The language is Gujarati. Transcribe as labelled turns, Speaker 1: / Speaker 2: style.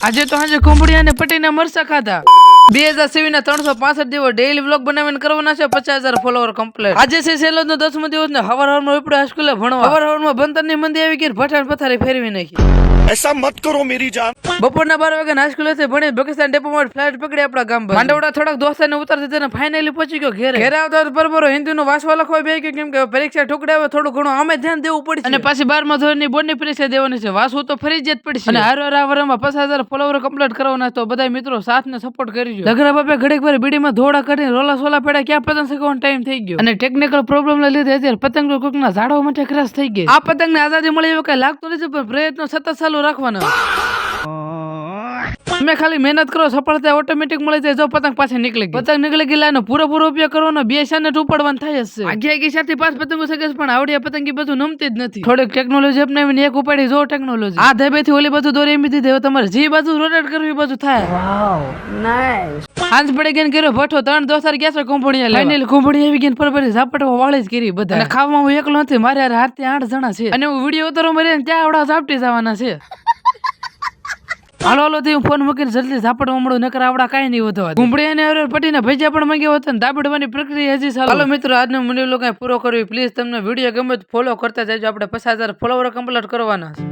Speaker 1: આજે તો આજે કોંબડિયા ને પટીને મરસા ખાધા 2027 ના 365 દિવસ ડેઈલી વ્લોગ બનાવીને કરવાના છે 50,000 ફોલોવર કમ્પ્લીટ. આજે છે સેલો નો 10મો દિવસ ને હવાર ઉપડે હાઈસ્કૂલે ભણવા. હવાર બંતર ની મંદી આવી ગઈ, ભઠાણ પથારી ફેરવી નાખી.
Speaker 2: ऐसा मत करो मेरी जान.
Speaker 1: બપોરના 12 વાગે હાઈસ્કૂલે થી ભણી પાકિસ્તાન ડેપો માં ફ્લાઇટ પકડી આપણા ગામ પર. માંડવડા થોડાક દોસ્તાને ઉતરતી તેને ફાઇનલી પહોંચી ગયો ઘરે. ઘરે આવતા બરોબર હિન્દી નું વાંચવા લખવા બે ગયો, કેમ કે પરીક્ષા ઠુકડે આવે થોડું ઘણું આમે ધ્યાન દેવું પડશે. અને પાછી 12મા ધોરણની બોર્ડની પરીક્ષા દેવાની છે, વાંચવું તો ફરજિયાત પડશે. અને આ વરમાં 50,000 ફોલોવર કમ્પ્લીટ કરવાના, તો બધા મિત્રો સાથ ને સપોર્ટ કરજો. લગરા બાપે ઘડીક વાર બીડીમાં ધોળા કરીને રોલા સોલા પડ્યા, ક્યાં પતંગ શીખવાનો ટાઈમ થઈ ગયો. અને ટેકનિકલ પ્રોબ્લેમ ને લીધે અત્યારે પતંગ કોકના ઝાડવા માટે ક્રાશ થઈ ગઈ. આ પતંગ ને આઝાદી મળી એવું કઈ લાગતું નથી, પણ પ્રયત્નો સતત ચાલુ રાખવાના. તમે ખાલી મહેનત કરો, સફળતા ઓટોમેટિક મળી જાય. જો પતંગ પાછી નીકળી ગઈ, પતંગ નીકળી ગયેલા નો પૂરો ઉપયોગ કરવાનો, 2 શાને ઉપાડવાનું થાય છે. આગે 4 થી 5 પતંગો શકે, પણ આવડિયા પતંગી બધું નમતી જ નથી. થોડીક ટેકનોલોજી અપનાવીને એક ઉપાડી જો ટેકનોલોજી. આ ધાબે થી ઓલી બાજુ દોરી એમી દીધી, હવે તમારે જે બાજુ રોટેટ કરવી બાજુ થાય. હાંજ પડી ગઈ કર્યો ભઠ્ઠો, 3 દોસ્તાર ગયા છે કોંભણિયા. ફાઇનલી કોંભણિયા આવી ગઈ, પરબરી ઝાપટવા વાળી જ કરી બધા. અને ખાવામાં હું એકલો નથી, મારે હાર થી 8 જણા છે. અને હું વિડીયો ઉતારો મરે ત્યાં આવડા ઝાપટી જવાના છે. હાલો થી હું ફોન મૂકીને જલ્દી ઝાપડવા મળું, નકર આવડા કઈ નહીં વધવા. કોંભણિયા ને પટીને ભજીયા પણ માંગ્યો હતો, ને દાબડવાની પ્રક્રિયા હજી ચાલુ. હાલો મિત્રો, આજનો મને લોકો પૂરો કરવી. પ્લીઝ તમને વિડીયો ગમે તો ફોલો કરતા જજો. આપણે 50,000 ફોલોવર કમ્પ્લીટ કરવાના છે.